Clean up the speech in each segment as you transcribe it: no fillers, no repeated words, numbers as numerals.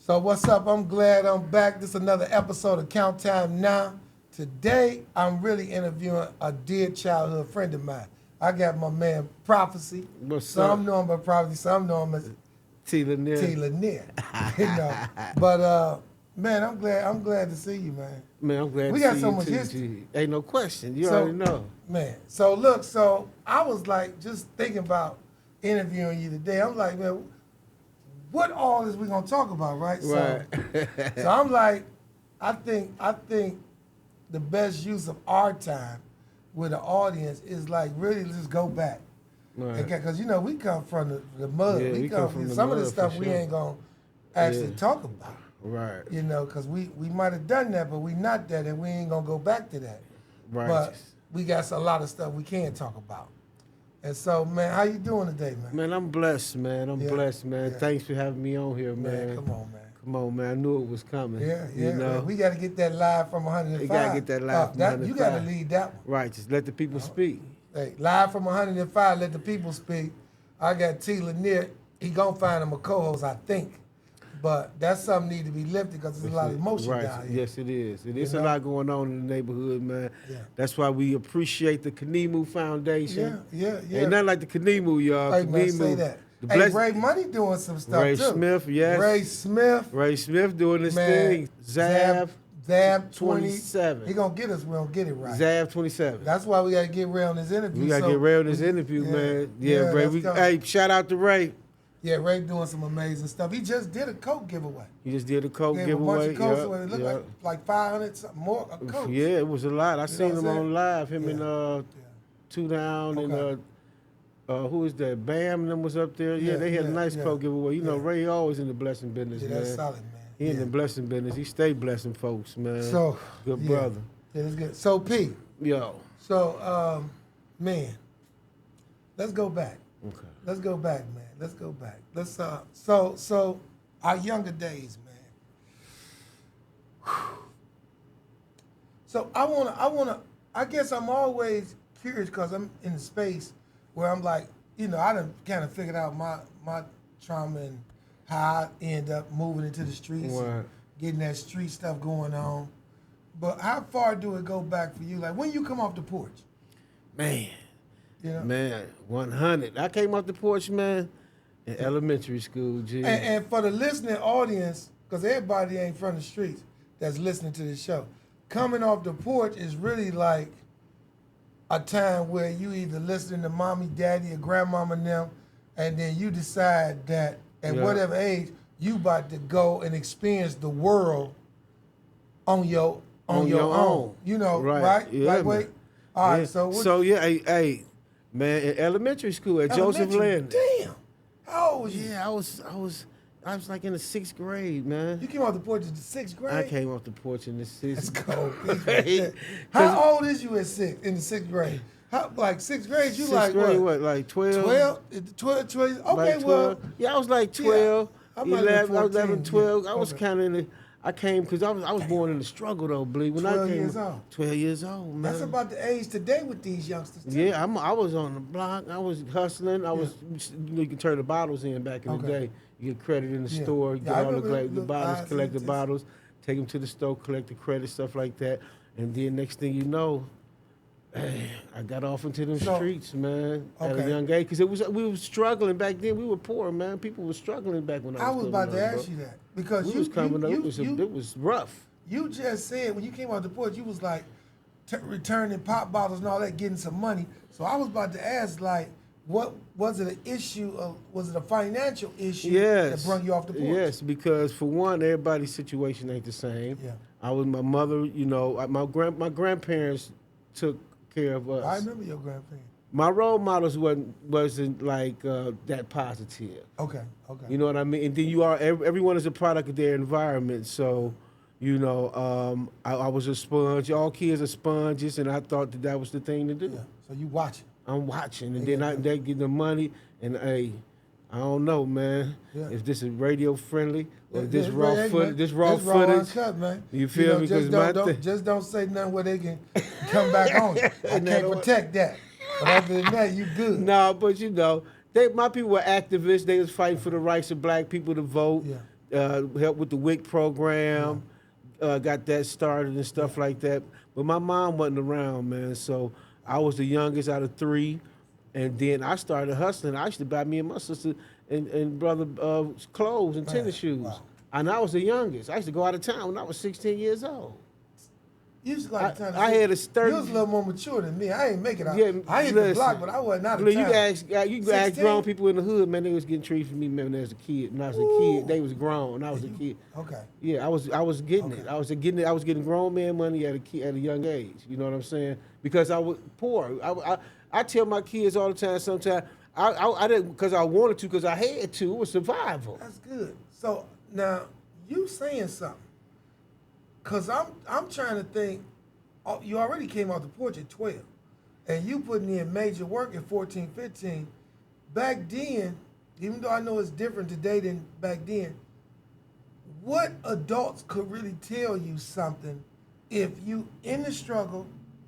So what's up? I'm glad I'm back. This is another episode of Count Time Now. Today, I'm really interviewing a dear childhood friend of mine. I got my man Prophecy. What's some up? know him by Prophecy, some know him as T. Lanier. T. Lanier. You know. But man, I'm glad to see you, man. Man, I'm glad We to got see so you much too, history. G. Ain't no question. You already know. Man, so look, so I was like just thinking about interviewing you today. I'm like, man, what all is we gonna talk about, right? Right. So I'm like, I think the best use of our time with the audience is like really just go back. Right. Because you know we come from the mud. Yeah, we come from some of the mud, stuff for we sure. ain't gonna actually talk about. Right. You know, because we might have done that, but we not that, and we ain't gonna go back to that. Right. But we got a lot of stuff we can talk about. And so, man, how you doing today, man? Man, I'm blessed, man. I'm blessed, man. Yeah. Thanks for having me on here, man. Come on, man. Come on, man. I knew it was coming. Yeah, You know? Man. We got to get that live from 105. You gotta get that live from 105. You got to lead that one. Right. Just let the people speak. Hey, live from 105, let the people speak. I got T. Lanier. He going to find him a co-host, I think. But that's something need to be lifted because there's a lot of emotion down here. Yes, it is. It is a lot going on in the neighborhood, man. Yeah. That's why we appreciate the Khnemu Foundation. Yeah. Ain't nothing like the Khnemu, y'all. Hey, man, say that. Hey, Ray Money doing some stuff, Ray too. Smith, yes. Ray Smith doing this thing. Zab 27. He gonna get us. We don't get it right. Zab 27. That's why we gotta get Ray on this interview. We gotta get Ray on this interview, man. Yeah, Ray. Hey, shout out to Ray. Yeah, Ray doing some amazing stuff. He just did a Coke giveaway. He just did a Coke Gave giveaway. A bunch of Cokes away. It looked like 500 something more Cokes. Yeah, it was a lot. I seen him on live. Him and Two Down and who was that? Bam and them was up there. Yeah, they had a nice Coke giveaway. You know, Ray always in the blessing business, man. That's solid, man. He in the blessing business. He stay blessing folks, man. So good brother. Yeah, that's good. So P. Yo. So man, let's go back. Okay. Let's go back, man. Let's go back. Let's so our younger days, man. So I guess I'm always curious because I'm in a space where I'm like, you know, I done kind of figured out my trauma and how I end up moving into the streets and getting that street stuff going on. But how far do it go back for you? Like when you come off the porch? Man. You know? Man, 100. I came off the porch, man, in elementary school, G. And for the listening audience, because everybody ain't from the streets that's listening to this show, coming off the porch is really like a time where you either listening to mommy, daddy, or grandmama and them, and then you decide that at whatever age, you about to go and experience the world on your own. You know, right? Yeah, wait. All right, so hey, man, in elementary school at Joseph Landon. Damn. How old was you? Yeah, I was like in the 6th grade, man. You came off the porch in the 6th grade? I came off the porch in the 6th. That's cold. How old is you in the 6th grade? Like 6th grade, you like grade, what? Like 12? 12? Okay, like 12. well. Yeah, I was like 12, yeah, 11, 12. Yeah. I was kind of in the... I came because I was born in the struggle though, believe. When 12 I came, years old. 12 years old, man. That's about the age today with these youngsters too. Yeah, I was on the block. I was hustling. You can turn the bottles in back in the day. You get credit in the store, get all the bottles, collect the bottles, take them to the store, collect the credit, stuff like that. And then next thing you know, I got off into them streets, man, at a young age. Because we were struggling back then. We were poor, man. People were struggling back when I was about to ask you that. Because we was coming up. It was rough. You just said when you came off the porch, you was like returning pop bottles and all that, getting some money. So I was about to ask, like, what was it an issue of? Was it a financial issue that brought you off the porch? Yes, because for one, everybody's situation ain't the same. Yeah. I was my mother. You know, my grandparents took care of us. I remember your grandparents. My role models wasn't like that positive. Okay. You know what I mean? And then everyone is a product of their environment. So, you know, I was a sponge. All kids are sponges, and I thought that was the thing to do. Yeah. So you watching? I'm watching, and then they get the money, and hey, I don't know, man. Yeah. If this is radio friendly or this raw footage, cut, man. You feel me? Just don't say nothing where they can come back on it. I can't protect that. But other than that, you good. No, but you know, my people were activists. They was fighting for the rights of black people to vote. Yeah. helped with the WIC program, got that started and stuff like that. But my mom wasn't around, man, so I was the youngest out of 3. And then I started hustling. I used to buy me and my sister and brother clothes and tennis shoes. Wow. And I was the youngest. I used to go out of town when I was 16 years old. You was like I had a sturdy. You was a little more mature than me. I ain't make it out. Yeah, I hit the block, but I wasn't out of town. You can ask grown people in the hood, man. They was getting treated for me, man, when I was a kid. When I was a kid, they was grown. When I was a kid. Okay. Yeah, I was getting it. I was getting grown man money at a young age. You know what I'm saying? Because I was poor. I tell my kids all the time. Sometimes I didn't because I wanted to, because I had to. It was survival. That's good. So now you saying something. Cause I'm trying to think. You already came off the porch at 12, and you putting in major work at 14, 15. Back then, even though I know it's different today than back then, what adults could really tell you something if you in the struggle,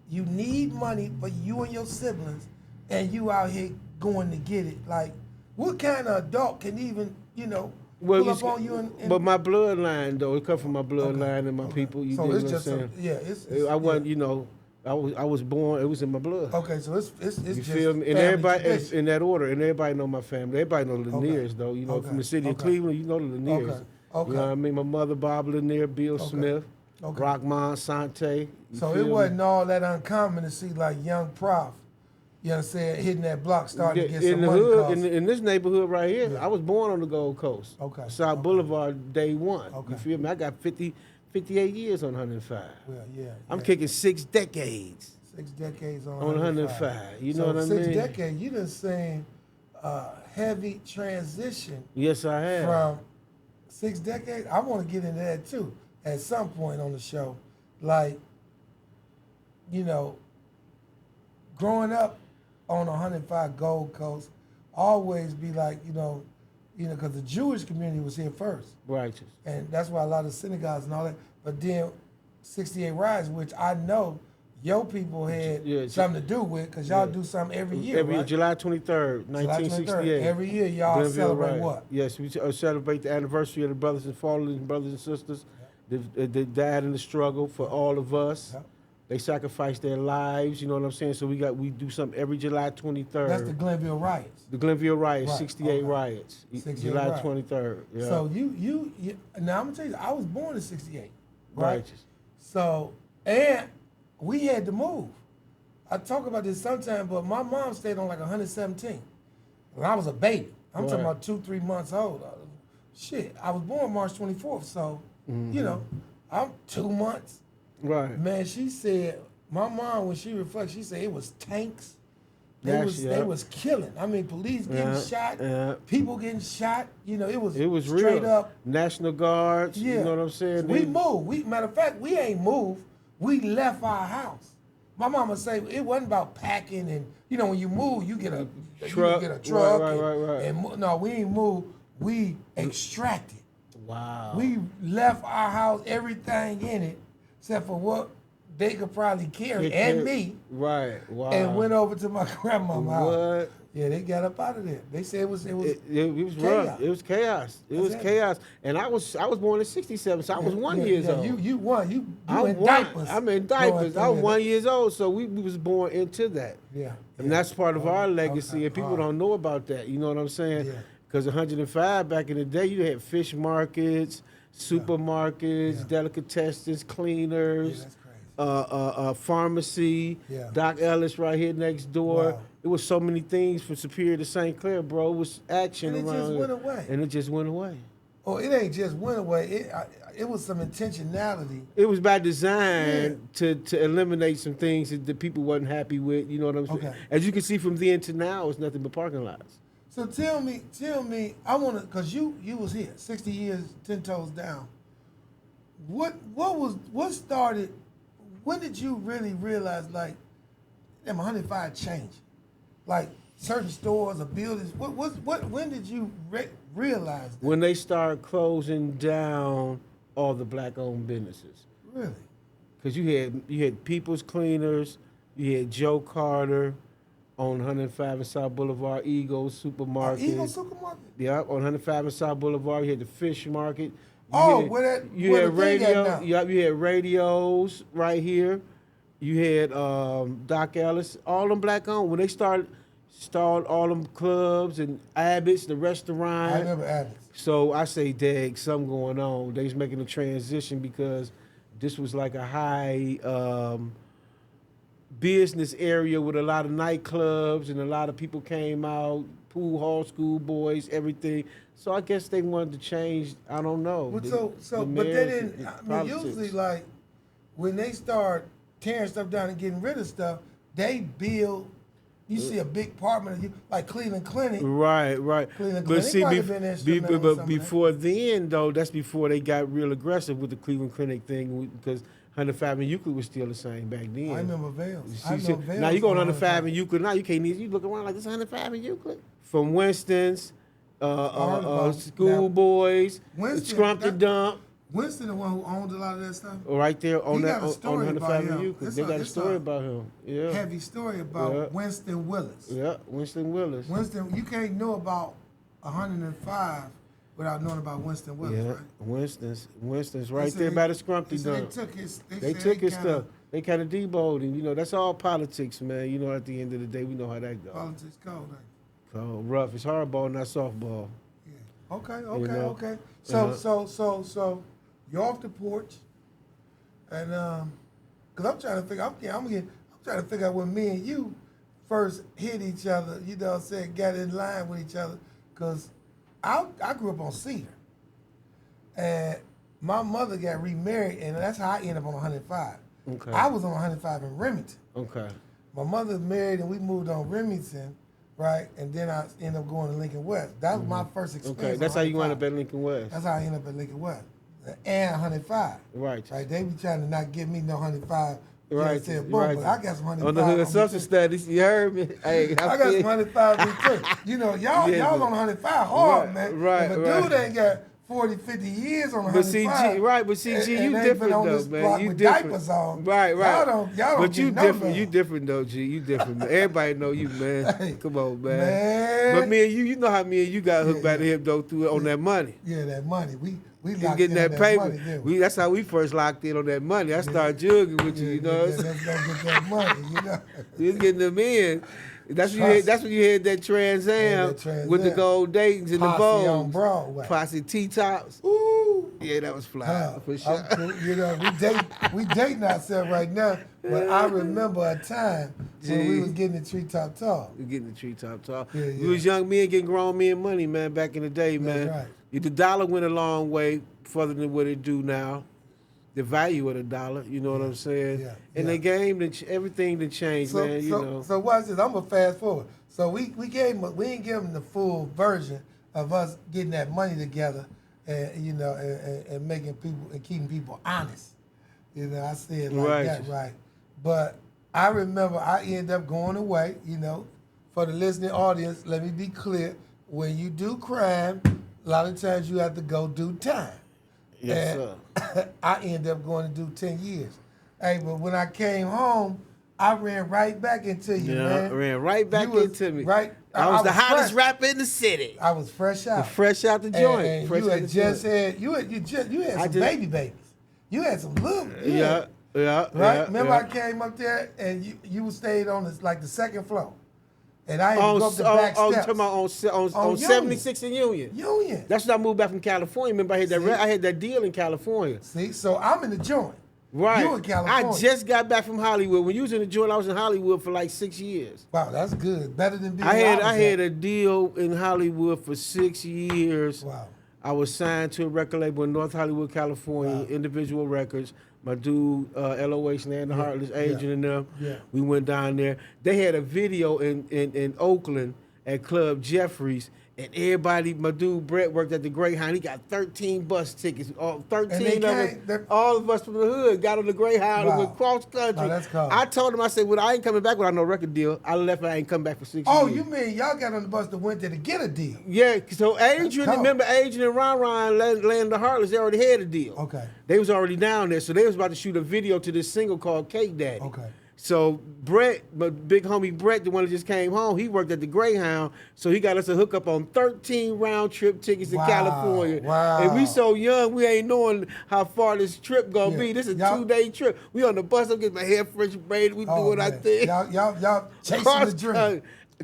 you need money for you and your siblings, and you out here going to get it? Like, what kind of adult can even, pull up on you? But my bloodline, though, it come from my bloodline and my people. You so know it's what just I'm saying? I wasn't, I was born. It was in my blood. Okay, so it's you just feel me? And everybody in that order, and everybody know my family. Everybody know the Laniers, though. From the city of Cleveland, you know the Laniers. Okay. You know what I mean? My mother, Bob Lanier, Bill Smith, Rockmont, Sante. So it wasn't all that uncommon to see like young Prof. You know what I'm saying? Hitting that block, starting to get some money. In this neighborhood right here, I was born on the Gold Coast. South Boulevard, day one. You feel me? I got 58 years on 105. Well, yeah. I'm kicking 6 decades. 6 decades on 105. You know what I mean? 6 decades. You done seen heavy transition. Yes, I have. From 6 decades. I want to get into that too at some point on the show. Like, growing up on 105 Gold Coast, always be like, because the Jewish community was here first. Righteous. And that's why a lot of synagogues and all that. But then 68 Riots, which I know your people had something to do with, because y'all do something every year, right? July 23rd, 1968. Every year y'all Glenville celebrate Riot. what? Yes, we celebrate the anniversary of the brothers and fallen brothers and sisters that died in the struggle for all of us. Yep. They sacrificed their lives, you know what I'm saying? So we do something every July 23rd. That's the Glenville Riots. The Glenville Riots, 68 Riots, 68 July riots. 23rd. Yeah. So you now I'm gonna tell you, I was born in 68. Right? Righteous. So, and we had to move. I talk about this sometimes, but my mom stayed on like 117 when I was a baby. I'm talking about 2-3 months old. Shit, I was born March 24th, so I'm 2 months. Right. Man, she said, my mom, when she reflects, she said it was tanks. They was killing. I mean, police getting shot, people getting shot. It was straight real. Up. National Guards, you know what I'm saying? We moved. Matter of fact, we ain't moved. We left our house. My mama say it wasn't about packing and, when you move, you get a truck. Right. And no, we ain't moved. We extracted. Wow. We left our house, everything in it, except for what they could probably carry, and me. Right. Wow. And went over to my grandma's house. What? Yeah, they got up out of there. They said it was chaos. rough. It was chaos. It was chaos. And I was born in 67, so I was 1 year old. You in diapers. I'm in diapers. I was 1 year old, so we was born into that. Yeah. And that's part of our legacy, and people don't know about that. You know what I'm saying? Because 105 back in the day, you had fish markets, supermarkets, delicatessens, cleaners, pharmacy, Doc Ellis right here next door. Wow. It was so many things from Superior to St. Clair, bro. It was action and around. It just went away. And it just went away. Oh, it ain't just went away. It was some intentionality. It was by design to eliminate some things that people wasn't happy with. You know what I'm saying? Okay. As you can see from then to now, it's nothing but parking lots. So tell me, I want to, because you was here, 60 years, 10 toes down. What started, when did you really realize, like, them 105 changing? Like, certain stores or buildings, when did you realize that? When they started closing down all the black-owned businesses. Really? Because you had People's Cleaners, you had Joe Carter, on 105 and South Boulevard, Eagle Supermarket. Eagle Supermarket? Yeah, on 105 and South Boulevard, you had the fish market. You had radio. Yep, you had radios right here. You had Doc Ellis, all them black owned. When they started all them clubs and Abbott's, the restaurant. I remember Abbott's. So I say, dag, something going on. They was making a transition because this was like a high business area with a lot of nightclubs and a lot of people came out, pool hall, schoolboys, everything. So I guess they wanted to change. I don't know. But they didn't. I mean, usually, like when they start tearing stuff down and getting rid of stuff, they build. You see a big apartment, like Cleveland Clinic. Right. Cleveland but Clinic see, might have been instrumental but before then, though, that's before they got real aggressive with the Cleveland Clinic thing because 105 and Euclid was still the same back then. I remember Vales. Now you go on 105 and Euclid. Now you can't even. You look around like this 105 and Euclid. From Winston's, schoolboys, Scrumpton Dump. Winston, the one who owned a lot of that stuff. Right there on that on 105 and Euclid. They got a story about him. Yeah. Heavy story about Winston Willis. Yeah, Winston Willis. Winston, you can't know about 105 without knowing about Winston Willis, right? Winston's right there by the Scrumpton Dump. They took his stuff. They kind of deboed him. You know, that's all politics, man. You know, at the end of the day, we know how that goes. Politics cold, ain't it? Cold, rough. It's hardball, not softball. Yeah. Okay. You know? Okay. So you're off the porch, and cause I'm trying to figure. I'm trying to figure out when me and you first hit each other. You know what I'm saying? Got in line with each other, cause I grew up on Cedar, and my mother got remarried, and that's how I ended up on 105. Okay. I was on 105 in Remington. Okay. My mother married, and we moved on Remington, right? And then I ended up going to Lincoln West. That was my first experience. Okay, that's how you wound up at Lincoln West. That's how I ended up at Lincoln West. And 105. Right. They be trying to not give me no 105. Right. Boom, but I got some 105. On the hood of social studies, you heard me. Hey, I got some 105 in me too. You know, y'all on 105 hard, man. Right. If a dude ain't got 40, 50 years on 105. But see, G, you different though, man. You different. Diapers on. Right. Y'all don't but you get different. No you different though, G. You different. Man. Everybody know you, man. Hey, come on, man. But me and you know how me and you got hooked by the hip though on that money. Yeah, that money. We locked getting in that on paper. Money, that's how we first locked in on that money. I started jugging with you, you know. Let's go get that money, you know. We was getting them in. That's when you had that Trans Am with the gold Daytons and the Vogues. On Broadway. Posse T-tops. Ooh. Yeah, that was fly for sure. You know, we dating ourselves right now, but I remember a time when we was getting the treetop talk. We getting the treetop talk. Yeah. We was young men getting grown men money, man, back in the day, man. That's right. The dollar went a long way further than what it do now. The value of the dollar, you know what I'm saying? Yeah. And the game, everything that changed, man, you know. So watch this. I'm going to fast forward. So we didn't give them the full version of us getting that money together and, you know, and making people and keeping people honest. You know, I said like that, right? But I remember I ended up going away, you know. For the listening audience, let me be clear. When you do crime, a lot of times you have to go do time. Yes, sir. I ended up going to do 10 years. Hey, but when I came home, I ran right back into you, man. Ran right back into me. Right. I was the hottest rapper in the city. I was fresh out. Fresh out the joint. And you had just had some babies. You had some little. Yeah. Right? Yeah, Remember I came up there and you stayed on like the second floor. And I had to go up the back steps. You talking about on 76 and Union. Union. That's when I moved back from California. Remember, I had that deal in California. See, so I'm in the joint. Right. You in California. I just got back from Hollywood. When you was in the joint, I was in Hollywood for like 6 years. Wow, that's good. Better than being I had a deal in Hollywood for 6 years. Wow. I was signed to a record label in North Hollywood, California, Individual Records. My dude, LOH, Land the Heartless, agent and them. Yeah. We went down there. They had a video in Oakland at Club Jeffries, and everybody, my dude Brett worked at the Greyhound. He got 13 bus tickets. 13 of us, all of us from the hood got on the Greyhound and went cross country. Oh, that's cool. I told him, I said, well, I ain't coming back without no record deal. I left and I ain't come back for 6 years. Oh, you mean y'all got on the bus that went there to get a deal? Yeah, so Adrian, remember Adrian and Ron Land the Heartless, they already had a deal. Okay. They was already down there, so they was about to shoot a video to this single called Cake Daddy. Okay. So Brett, but big homie Brett, the one that just came home, he worked at the Greyhound, so he got us a hookup on 13 round trip tickets to California. Wow. And we so young, we ain't knowing how far this trip gonna be. This is a 2-day trip. We on the bus, I'm getting my hair fresh braided, we doing our thing. Y'all chasing the dream.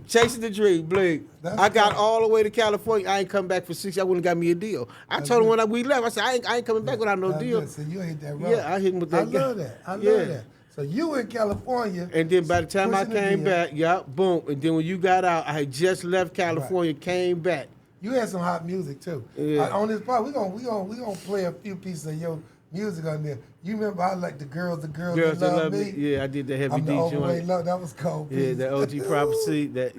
Chasing the dream, Blake. I got all the way to California. I ain't come back for 6 years. I wouldn't got me a deal. I told him when we left, I said, I ain't coming back without no deal. So you hit that road. Yeah, I hit him with that. I love that. So you in California. And then by the time I came back, boom. And then when you got out, I had just left California, came back. You had some hot music too. Yeah. On this part, we gonna play a few pieces of your music on there. You remember I like the girls that love me. Yeah, I did the heavy D joint. That was cold. Yeah, the OG prophecy. That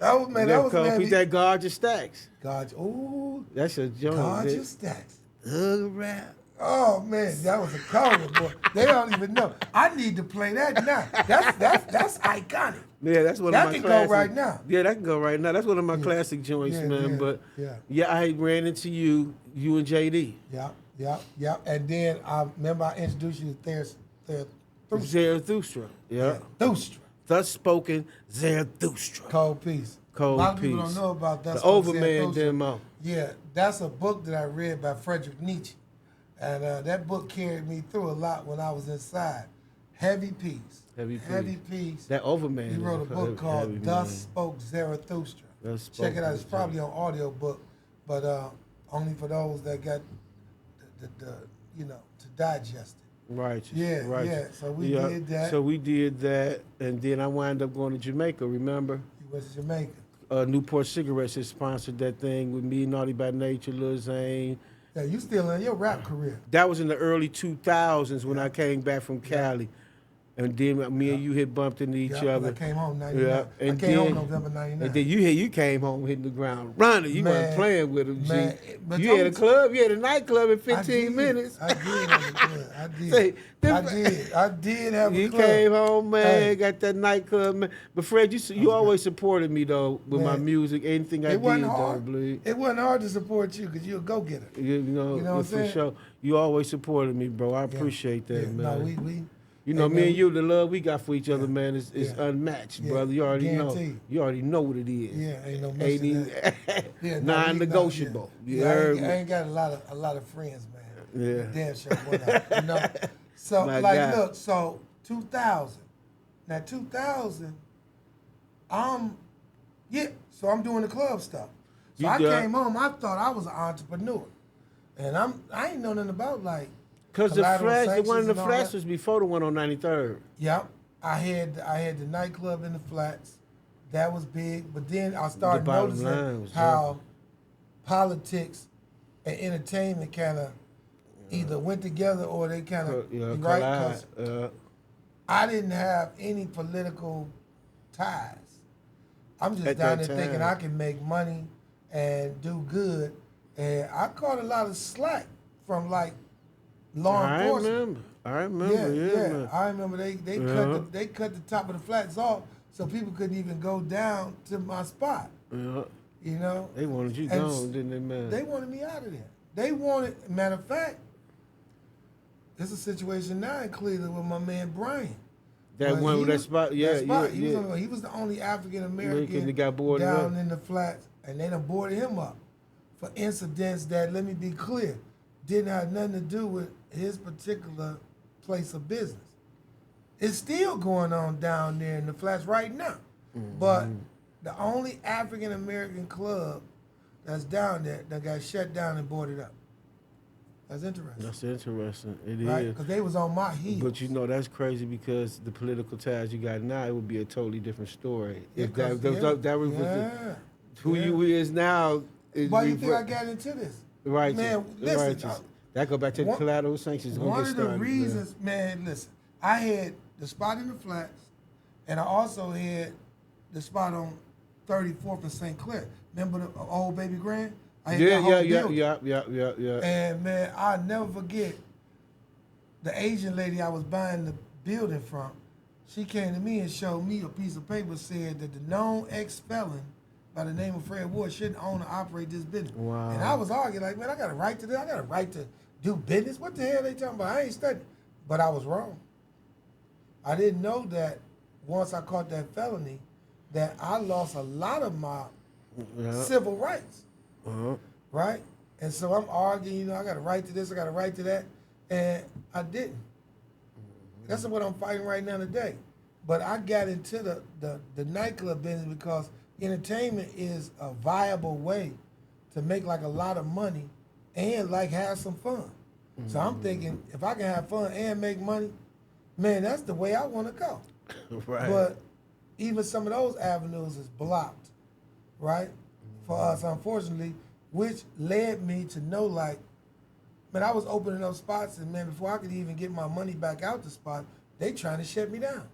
was man. Beat that Gorgeous Stacks. Ooh. That's a joint. Gorgeous Stacks. Hood rap. Oh man, that was a cold one, boy. They don't even know. I need to play that now. That's iconic. Yeah, that's one of my classic. That can go right now. Yeah, that can go right now. That's one of my classic joints, man. But I ran into you and JD. Yeah. And then I remember I introduced you to Zarathustra. Yeah. Zarathustra. Thus spoken Zarathustra. Cold piece. A lot of people don't know about that. The Overman demo. Yeah, that's a book that I read by Friedrich Nietzsche. And that book carried me through a lot when I was inside. Heavy Peace. Heavy Peace. That Overman. He wrote a book called Thus Spoke Zarathustra. Check it out. It's probably on audio book, but only for those that got to digest it. Righteous. Yeah. So we did that. So we did that, and then I wound up going to Jamaica. Remember? You went to Jamaica. Newport Cigarettes has sponsored that thing with me, Naughty by Nature, Lil Zane. Yeah, you still in your rap career. That was in the early 2000s when I came back from Cali. And then me and you had bumped into each other. I came home 99. Yeah. And I came home November 99. And then you came home hitting the ground running. You wasn't playing with him, man, G. You had a club, you had a nightclub in 15 minutes. I did have a club. I did have a club. You came home, man, got that nightclub, man. But Fred, you always supported me, though, with my music, anything I did, though, Bleed. It wasn't hard to support you because you're a go-getter. You know what I'm saying? For sure. You always supported me, bro. I appreciate that, man. No, we you know, me and you, the love we got for each other, man, is unmatched, brother. You already know. You already know what it is. Yeah, ain't no messing that. Non-negotiable. I ain't got a lot of friends, man. Yeah. Damn sure what So look, so 2000. Now 2000, so I'm doing the club stuff. So I came home, I thought I was an entrepreneur. And I ain't know nothing about because the one in the Flats was before the one on 93rd. Yep. I had the nightclub in the Flats. That was big. But then I started noticing how politics and entertainment kind of either went together or they kind of, right? Because I didn't have any political ties. I'm just down there thinking I can make money and do good. And I caught a lot of slack from law enforcement. I remember. Yeah. I remember they cut the top of the Flats off so people couldn't even go down to my spot. Yeah. You know? They wanted you gone, didn't they, man? They wanted me out of there. They wanted, matter of fact, there's a situation now in Cleveland with my man Brian. That one with that spot? Yeah. He was the only African American that got boarded down in the Flats, and they done boarded him up for incidents that, let me be clear, didn't have nothing to do with his particular place of business. It's still going on down there in the Flats right now. Mm-hmm. But the only African American club that's down there that got shut down and boarded up. That's interesting. That's interesting. It right? is. Because they was on my heels. But you know, that's crazy because the political ties you got now, it would be a totally different story. Yeah, if that was who you is now. Why do you think I got into this? Right. Man, listen. That go back to the collateral sanctions. One of the reasons, man, listen, I had the spot in the Flats, and I also had the spot on 34th and St. Clair. Remember the old Baby Grand? Yeah. And man, I'll never forget the Asian lady I was buying the building from. She came to me and showed me a piece of paper said that the known ex-felon by the name of Fred Ward shouldn't own or operate this business. Wow. And I was arguing like, man, I got a right to this. I got a right to do business. What the hell they talking about? I ain't studying. But I was wrong. I didn't know that once I caught that felony, that I lost a lot of my civil rights, right? And so I'm arguing, I got a right to this, I got a right to that, and I didn't. That's what I'm fighting right now today. But I got into the nightclub business because entertainment is a viable way to make like a lot of money and like have some fun. So I'm thinking if I can have fun and make money, man, that's the way I want to go. Right. But even some of those avenues is blocked, right? For us, unfortunately, which led me to know like, man, I was opening up spots and man, before I could even get my money back out the spot, they trying to shut me down.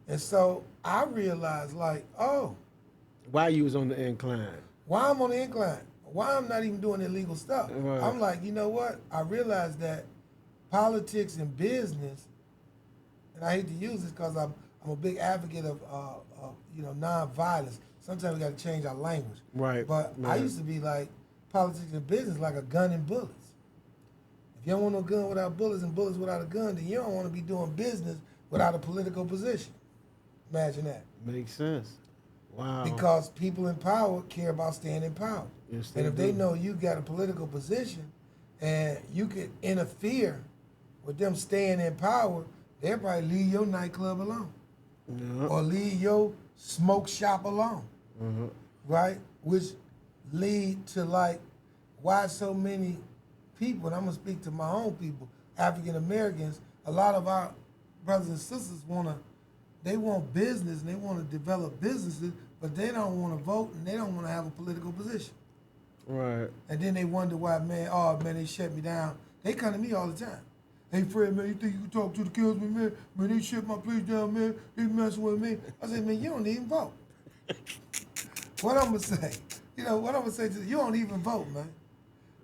And so I realized like, oh. Why you was on the incline? Why I'm on the incline? Why I'm not even doing illegal stuff? Right. I'm like, you know what? I realized that politics and business, and I hate to use this because I'm a big advocate of nonviolence. Sometimes we got to change our language. Right. But I used to be like, politics and business like a gun and bullets. If you don't want no gun without bullets and bullets without a gun, then you don't want to be doing business without a political position. Imagine that. Makes sense. Wow. Because people in power care about staying in power. Yes, and if they know you got a political position and you could interfere with them staying in power, they'll probably leave your nightclub alone. Or leave your smoke shop alone. Right? Which lead to like why so many people, and I'm gonna speak to my own people, African Americans, a lot of our brothers and sisters want business and they want to develop businesses, but they don't want to vote and they don't want to have a political position. Right. And then they wonder why, man, they shut me down. They come to me all the time. Hey, Fred, man, you think you can talk to the kids with me? Man, they shut my place down, man. They messing with me. I said, man, you don't even vote. What I'm going to say? What I'm going to say to you, don't even vote, man.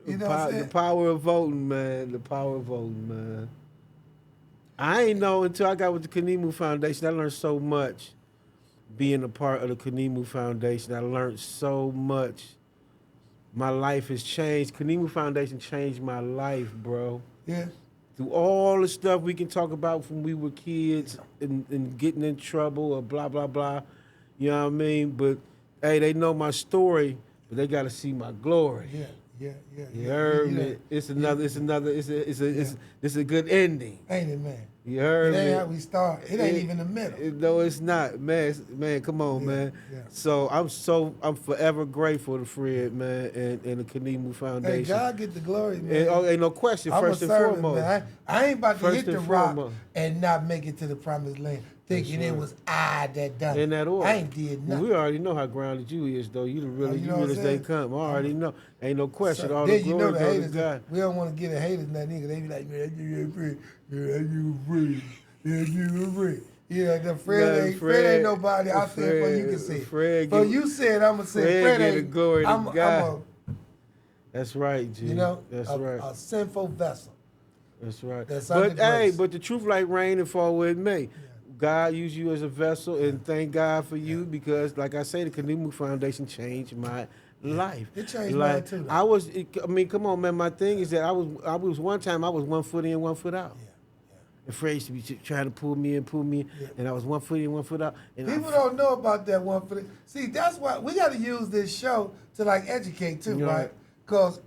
You know what I'm saying? The power of voting, man. The power of voting, man. I ain't know until I got with the Khnemu Foundation. I learned so much being a part of the Khnemu Foundation. I learned so much. My life has changed. Khnemu Foundation changed my life, bro. Yeah. Through all the stuff we can talk about from we were kids and getting in trouble or blah, blah, blah. You know what I mean? But, hey, they know my story, but they got to see my glory. Yeah. You heard me? It's a good ending. Ain't it, man? You heard me? It ain't how we start. It ain't even the middle. No, it's not, man. Come on, man. Yeah. So I'm forever grateful to Fred, man, and the Khnemu Foundation. Hey, God get the glory, man. Ain't no question. I'm First a and servant, foremost, man. I ain't about to hit the rock foremost. and not make it to the promised land, thinking it was I that done it. In that order. I ain't did nothing. We already know how grounded you is, though. You real as they come. I already know. Ain't no question. So, all then the you glory know the goes to haters. God. We don't want to get a haters in that nigga. They be like, man, you free. Yeah, you free. Yeah, you free. Yeah, the Fred ain't nobody out there for you can see. But you said I'm gonna say Fred ain't. Glory to God. That's right, G. That's right. A sinful vessel. That's right. But but the truth like rain and fall with me. Yeah. God used you as a vessel, and thank God for you because, like I say, the Khnemu Foundation changed my life. It changed mine too. Come on, man. My thing is that I was one time I was 1 foot in, 1 foot out. And Fred used to be trying to pull me in, and I was 1 foot in, 1 foot out. And people don't know about that 1 foot in. See, that's why we got to use this show to like educate too, right? Because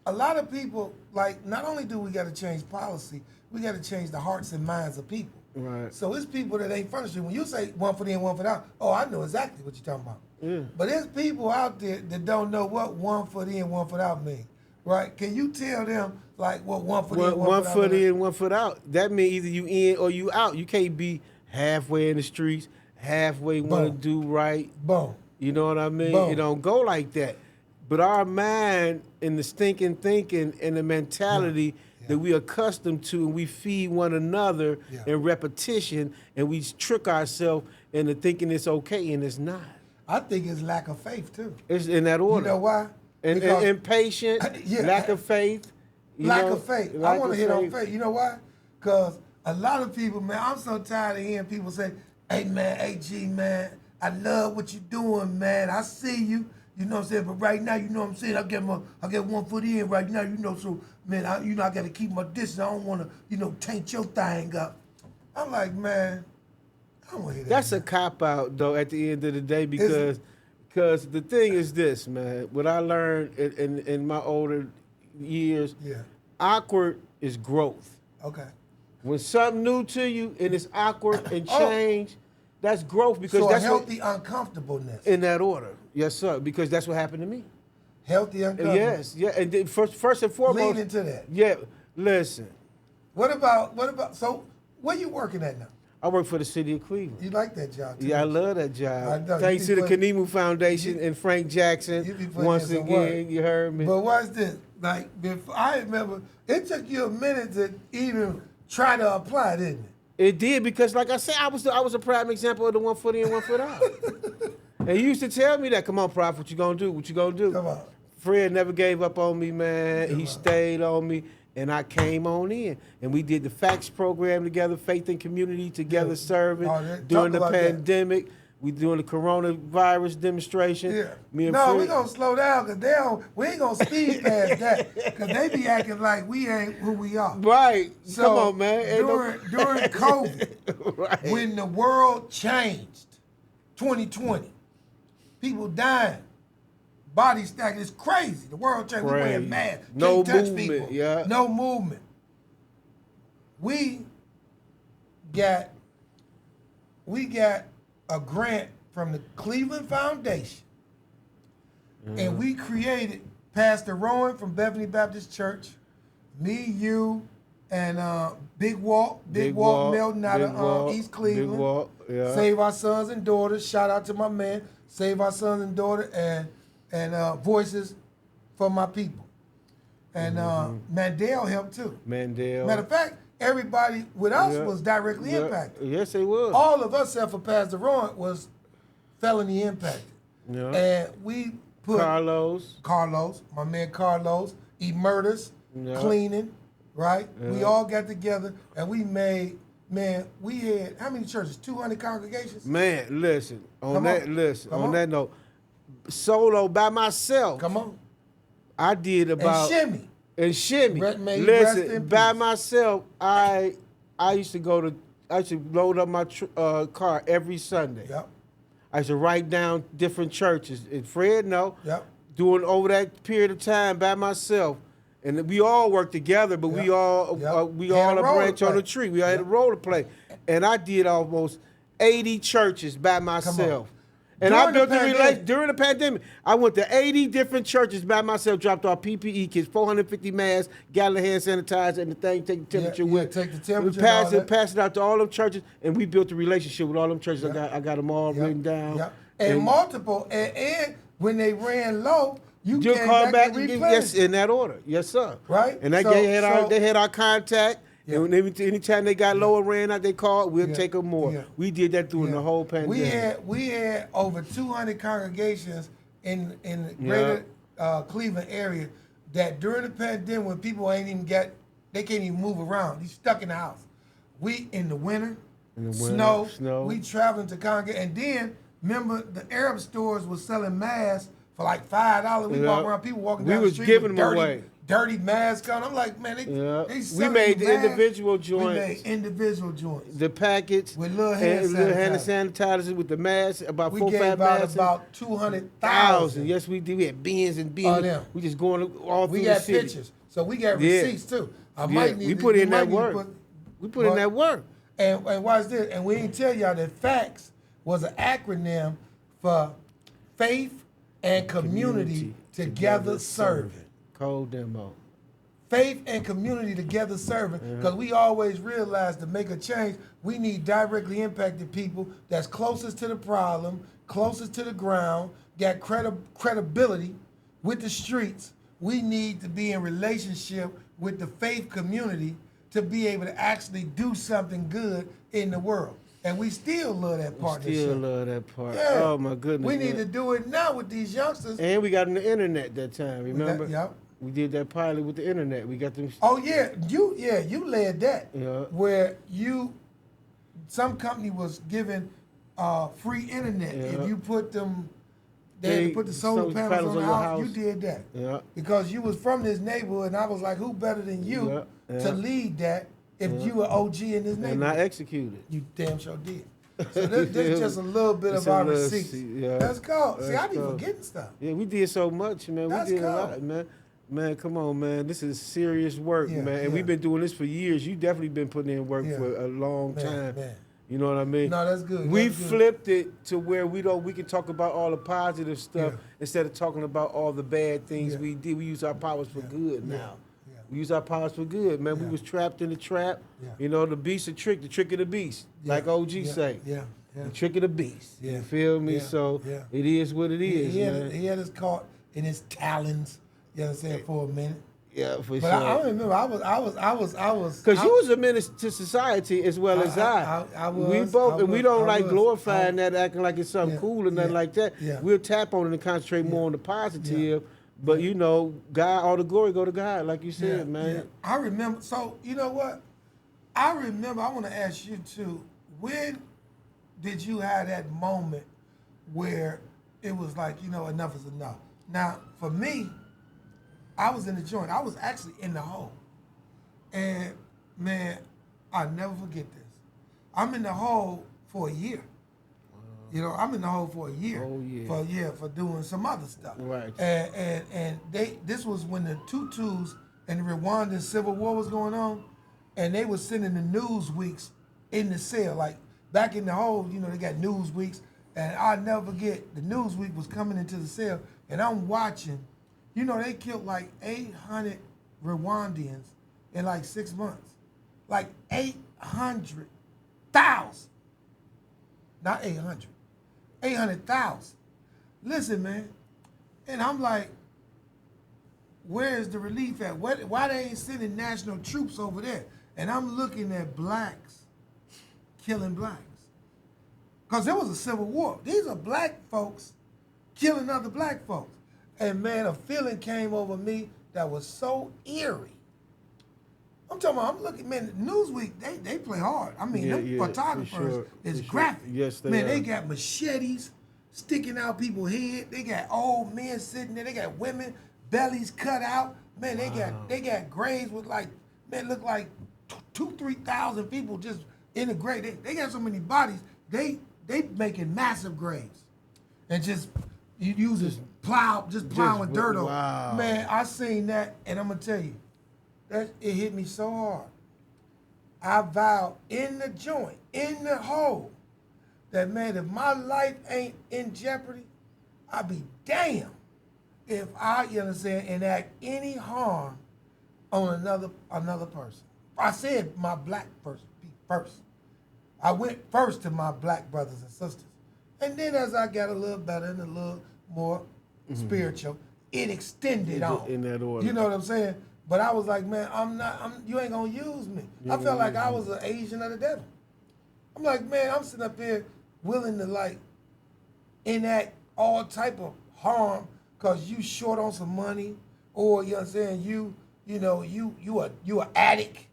a lot of people, like, not only do we got to change policy, we got to change the hearts and minds of people. Right. So it's people that ain't from the street. When you say 1 foot in, 1 foot out, I know exactly what you're talking about. Yeah. But there's people out there that don't know what 1 foot in, 1 foot out means. Right? Can you tell them like what 1 foot in, 1 foot in, 1 foot out? That means either you in or you out. You can't be halfway in the streets, halfway want to do right. Boom. You know what I mean? Boom. It don't go like that. But our mind and the stinking thinking and the mentality that we accustomed to, and we feed one another in repetition, and we trick ourselves into thinking it's okay, and it's not. I think it's lack of faith too. It's in that order. You know why? And impatient, lack of faith. Lack of faith. I want to hit on faith. You know why? Because a lot of people, man, I'm so tired of hearing people say, hey, man, AG, man, I love what you're doing, man. I see you. You know what I'm saying? But right now, you know what I'm saying? I get 1 foot in right now, so, man, I got to keep my distance. I don't want to, taint your thing up. I'm like, man, I don't want to hear that. That's a cop-out, though, at the end of the day, because the thing is this, man. What I learned in my older years, awkward is growth. Okay. When something new to you and it's awkward and change, that's growth. Because so that's a healthy uncomfortableness. In that order. Yes, sir. Because that's what happened to me. Healthy uncomfortableness. Yes, yeah. And then first and foremost. Lean into that. Yeah, listen. What about, so where you working at now? I work for the city of Cleveland. You like that job, too? Yeah, I love that job. I know. Thanks to the Khnemu Foundation and Frank Jackson. Once again, you heard me. But watch this. Like, I remember, it took you a minute to even try to apply, didn't it? It did, because like I said, I was a prime example of the 1 foot in, 1 foot out. And you used to tell me that, come on, Prof, what you gonna do? What you gonna do? Come on. Fred never gave up on me, man. He stayed on me. And I came on in, and we did the FACTS program together, Faith and Community Together Serving during the pandemic. We doing the coronavirus demonstration. Yeah. Me and no, Fred, we gonna slow down, because we ain't gonna speed past that, because they be acting like we ain't who we are. Right. So come on, man. During COVID, right. when the world changed, 2020, people dying. Body stacking, it's crazy. The world changed. We wearing masks. No Can't touch movement. people. Yeah. No movement. We got a grant from the Cleveland Foundation, and we created Pastor Rowan from Bethany Baptist Church, me, you, and Big Walk Milton out of East Cleveland. Big Walk, yeah. Save Our Sons and Daughters. Shout out to my man. Save Our Sons and Daughters and Voices for My People. And Mandel helped too. Mandel. Matter of fact, everybody with us was directly impacted. Yes, they was. All of us, except for Pastor Rowan, was felony impacted. Yeah. And we put Carlos, my man Carlos, murders, cleaning, right? Yeah. We all got together and we made, man, we had, how many churches? 200 congregations? Man, listen, on that note, solo by myself. Come on. I did about and shimmy. Listen, by myself, I used to load up my car every Sunday. Yep. I used to write down different churches. And Fred Yep. Doing over that period of time by myself. And we all worked together, but we all a branch on the tree. We all had a role to play. And I did almost 80 churches by myself. And I built a relationship during the pandemic. I went to 80 different churches by myself, dropped off PPE kits, 450 masks, gallon of hand sanitizer, and the thing, take the temperature with. Take the temperature. Pass it out to all them churches, and we built a relationship with all them churches. I got them all written down. Yep. And multiple, and when they ran low, you came back and yes, in that order. Yes, sir. Right? And they had our contact. Yeah. And anytime they got lower ran out, they called, we'll take them more. Yeah. We did that during the whole pandemic. We had over 200 congregations in the greater Cleveland area that during the pandemic, when people they can't even move around. They stuck in the house. We, in the winter, snow, we traveling to congregate. And then, remember, the Arab stores was selling masks for like $5. We walk around, people walking down the street giving them away. Dirty masks on. I'm like, man, we made the individual joints. We made individual joints. The packets with little hand sanitizers with the masks, about 4 or 5 masks. We gave out about 200,000. Yes, we did. We had bins and bins. We just going all through the city. We got pictures, so we got receipts too. We put in that work. We put in that work. And watch this. And we didn't tell y'all that FACTS was an acronym for Faith and Community Together Serving. Cold demo. Faith and community together serving, because we always realize to make a change, we need directly impacted people that's closest to the problem, closest to the ground, got credibility with the streets. We need to be in relationship with the faith community to be able to actually do something good in the world. And we still love that partnership. Still love that part. Yeah. Oh my goodness. We need to do it now with these youngsters. And we got on the internet that time, remember? Yep. We did that pilot with the internet. We got them. Oh yeah, you led that. Yeah. Where some company was giving free internet if you put them. They had to put the solar panels on the house. You did that. Yeah. Because you was from this neighborhood, and I was like, who better than you to lead that if you were OG in this neighborhood. And I executed. You damn sure did. So this is just a little bit of our receipts. Yeah. Let's go. See, I be forgetting stuff. Yeah, we did so much, man. We did a lot, man. Man, come on, man. This is serious work, man. And we've been doing this for years. You definitely been putting in work for a long time. Man. You know what I mean? No, that's good. We flipped it to where we can talk about all the positive stuff instead of talking about all the bad things we did. We use our powers for good now. We use our powers for good, man. We was trapped in the trap. You know, the beast a trick, the trick of the beast, like OG say. The trick of the beast. You feel me? So it is what it is, man. He had us caught in his talons. You know what I'm saying, for a minute. Yeah, for sure. But I remember I was. Because you was a menace to society as well as I. I was. We both, and we don't like glorifying that, acting like it's something cool or nothing like that. We'll tap on it and concentrate more on the positive. But you know, God, all the glory go to God, like you said, man. Yeah. I remember. So you know what? I remember. I want to ask you too. When did you have that moment where it was like, you know, enough is enough? Now, for me, I was in the joint. I was actually in the hole. And, man, I'll never forget this. I'm in the hole for a year. You know, I'm in the hole for a year. Oh, yeah. For doing some other stuff. Right. And this was when the Tutus and the Rwandan Civil War was going on, and they were sending the news weeks in the cell. Like, back in the hole, you know, they got news weeks, and I'll never forget, the news week was coming into the cell, and I'm watching. You know, they killed like 800 Rwandans in like 6 months. Like 800,000. Not 800. 800,000. Listen, man. And I'm like, where's the relief at? Why they ain't sending national troops over there? And I'm looking at blacks killing blacks. Because there was a civil war. These are black folks killing other black folks. And man, a feeling came over me that was so eerie. I'm talking about, I'm looking, man, Newsweek, they play hard. I mean, them photographers is graphic. Yes, they man, are. they got machetes sticking out people's head. They got old men sitting there. They got women, bellies cut out. Man, they got graves with like, man, look like 2,000-3,000 people just in the grave. They got so many bodies. They making massive graves. And just, you use this plowing dirt over. Wow. Man, I seen that, and I'm gonna tell you, that it hit me so hard. I vowed in the joint, in the hole, that man, if my life ain't in jeopardy, I'd be damned if I, you understand, enact any harm on another person. I said my black person first. I went first to my black brothers and sisters. And then as I got a little better and a little more spiritual, it extended on. In that order. You know what I'm saying? But I was like, man, you ain't gonna use me. I felt like I was an agent of the devil. I'm like, man, I'm sitting up here willing to like enact all type of harm because you short on some money, or you know what I'm saying, you an addict,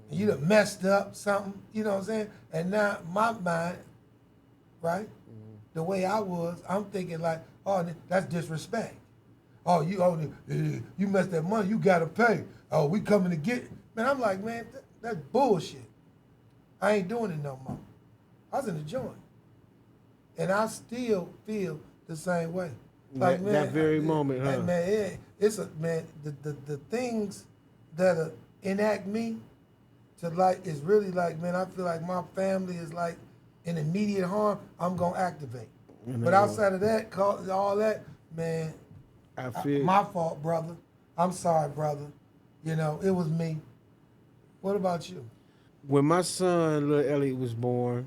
and you done messed up something, you know what I'm saying? And now my mind, right? The way I was, I'm thinking like, oh, that's disrespect. Oh, you messed that money, you gotta pay. Oh, we coming to get it. Man, I'm like, man, that's bullshit. I ain't doing it no more. I was in the joint. And I still feel the same way. Like, man, that very moment, huh? Man, the things that enact me to like is really like, man, I feel like my family is like in immediate harm, I'm gonna activate. But outside of that, all that, man, I feel my fault, brother. I'm sorry, brother. You know, it was me. What about you? When my son, little Elliot, was born,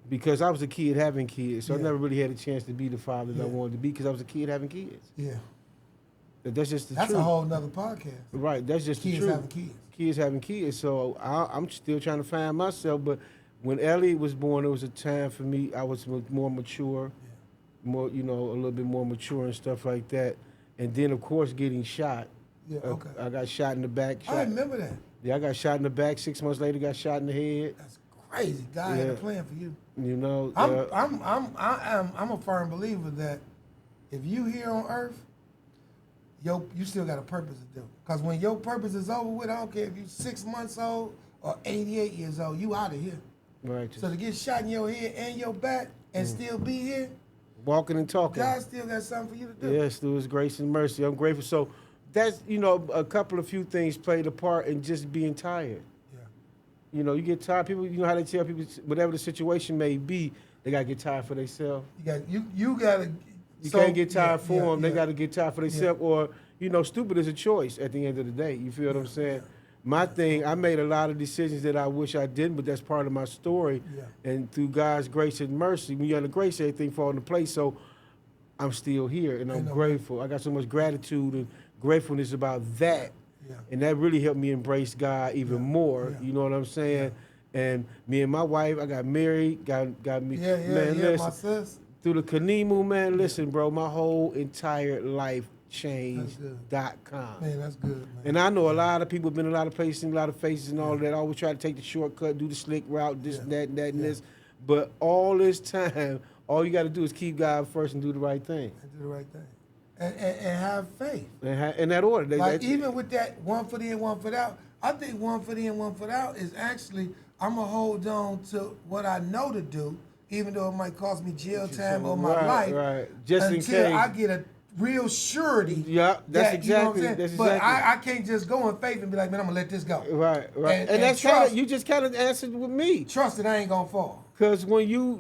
because I was a kid having kids, so I never really had a chance to be the father that I wanted to be because I was a kid having kids. Yeah. That's just the truth. truth. That's a whole nother podcast. Right, that's just the truth. Kids having kids. Kids having kids. So I'm still trying to find myself, but when Elliot was born, it was a time for me, I was more mature, more, you know, a little bit more mature and stuff like that. And then, of course, getting shot. Yeah, okay. I got shot in the back. I remember that. Yeah, I got shot in the back. 6 months later, got shot in the head. That's crazy. God had a plan for you. You know, I'm a firm believer that if you here on earth, you still got a purpose to do. Because when your purpose is over with, I don't care if you're 6 months old or 88 years old, you out of here. Right. So to get shot in your head and your back and still be here, walking and talking, God still got something for you to do. Yes, through His grace and mercy. I'm grateful. So that's, a few things played a part in just being tired. Yeah. You get tired. People, how they tell people, whatever the situation may be, they got to get tired for themselves. You got to. You can't get tired for them. They got to get tired for themselves. Or, stupid is a choice at the end of the day. You feel what I'm saying? My thing, I made a lot of decisions that I wish I didn't, but that's part of my story. Yeah. And through God's grace and mercy, when you're under grace, everything falls into place. So I'm still here, and I'm grateful. I got so much gratitude and gratefulness about that. Yeah. And that really helped me embrace God even more. Yeah. You know what I'm saying? Yeah. And me and my wife, I got married, got me. Listen, my sis. Through the Khnemu, man, listen, bro, my whole entire life changed.com. Man, that's good, man. And I know a lot of people have been in a lot of places, a lot of faces and all of that. Always try to take the shortcut, do the slick route, this, that, and that, and this. But all this time, all you got to do is keep God first and do the right thing. And do the right thing. And have faith. In that order. Even with that 1 foot in, 1 foot out, I think 1 foot in, 1 foot out is actually, I'm going to hold on to what I know to do, even though it might cost me jail time or my life. Right. Just in case. Until I get a real surety. Yeah, that's exactly. But I can't just go in faith and be like, man, I'm going to let this go. Right. And that's trust, you just kind of answered with me. Trust that I ain't going to fall. Because when you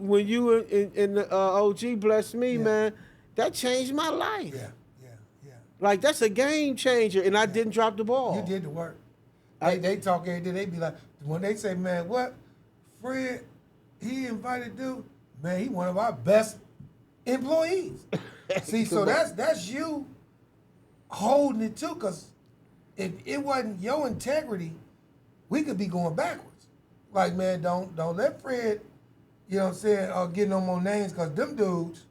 in the OG blessed me, man, that changed my life. Yeah. Like, that's a game changer, and I didn't drop the ball. You did the work. They talk every day. They be like, when they say, man, what? Fred, he invited dude. Man, he one of our best employees. See, so that's you holding it too, because if it wasn't your integrity, we could be going backwards. Like, man, don't let Fred, you know what I'm saying, get no more names, because them dudes,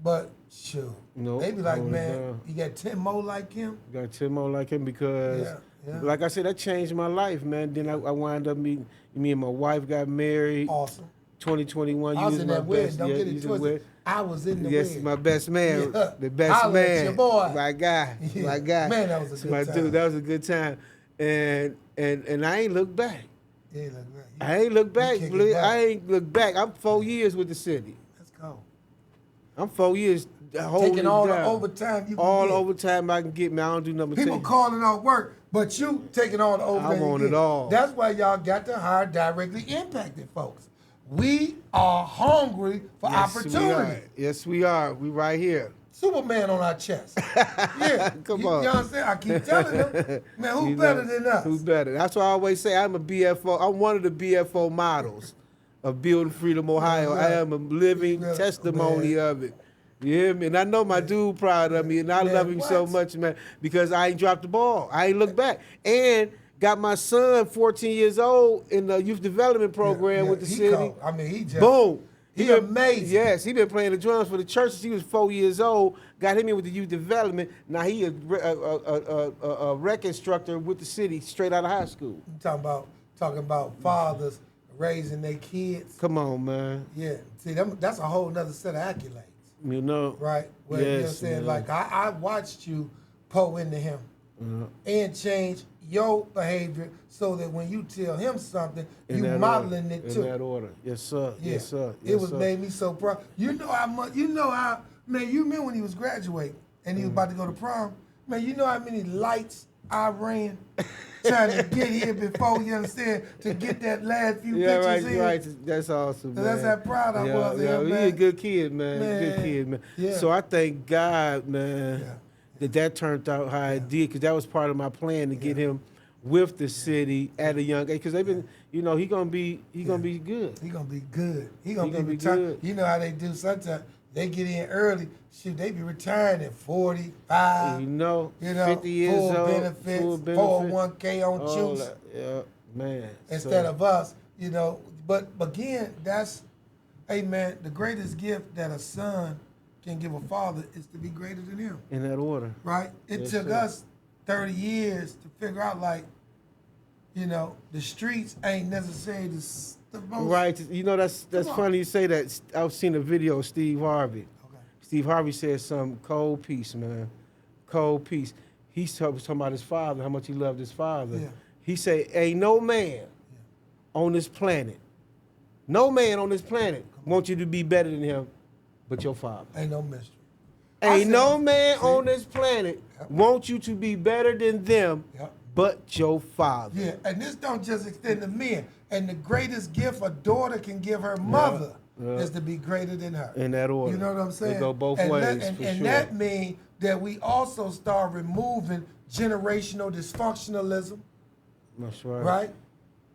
but sure. Nope, they be like, man, you got 10 more like him? You got 10 more like him because, like I said, that changed my life, man. Then I wound up meeting, me and my wife got married. Awesome. 2021. I was in that wedding. Don't get it twisted. I was in the wedding. Yes, my best man. Yeah. The best man. Your boy. My guy. Yeah. My guy. Man, that was a good time. Dude, that was a good time. And I ain't looked back. Yeah, look back. I ain't looked back. I ain't looked back. I'm 4 years with the city. Let's go. I'm 4 years. Taking all the overtime you can all get. All overtime I can get, man. I don't do nothing. People calling off work, but you taking all the overtime. I want it all. That's why y'all got to hire directly impacted folks. We are hungry for opportunity. Yes, we are. We right here. Superman on our chest. Yeah. Come on. You know what I'm saying? I keep telling them, man, who better than us? Who better? That's why I always say I'm a BFO. I'm one of the BFO models of Building Freedom, Ohio. I am a living testimony of it. You hear me? And I know my dude proud of me, and I love him so much, man, because I ain't dropped the ball. I ain't looked back. And got my son, 14 years old, in the youth development program with the city. Cold. I mean, he just... Boom. He amazing. Yes, he been playing the drums for the church since he was 4 years old. Got him in with the youth development. Now he a rec instructor with the city straight out of high school. You talking about fathers raising their kids. Come on, man. Yeah. See, that's a whole nother set of accolades. You know. Right? Well, you know what I'm saying? Man. Like, I watched you pour into him and change your behavior so that when you tell him something, you modeling it too. In that order. Yes, sir. Yeah. Yes, sir. It made me so proud. You know how, man, you remember when he was graduating and he was about to go to prom? Man, you know how many lights I ran trying to get here before, you understand, to get that last few pictures in. Right. That's awesome, man. That's how proud I was of him, man. He's a good kid, man. Good kid, man. Yeah. So I thank God, man, that turned out how it did, because that was part of my plan to get him with the city at a young age, because they've been, he gonna be good. He gonna be good. He gonna be good. You know how they do sometimes. They get in early. Shoot, they be retiring at 45. 50 years full old. Benefits, 401k on juice. Yeah, man. Instead of us, But again, hey man, the greatest gift that a son can give a father is to be greater than him. In that order. Right? It took us 30 years to figure out, like, the streets ain't necessarily the most... Right. That's funny you say that. I've seen a video of Steve Harvey. Okay. Steve Harvey said some cold piece, man. cold piece. He's talking about his father, how much he loved his father. Yeah. He say, ain't no man on this planet, no man on this planet wants you to be better than him but your father. Ain't no mystery. Ain't no man on this planet wants you to be better than them but your father. Yeah, and this don't just extend to men. And the greatest gift a daughter can give her mother is to be greater than her. In that order. You know what I'm saying? They go both ways, for and sure. that means that we also start removing generational dysfunctionalism. That's right. Right?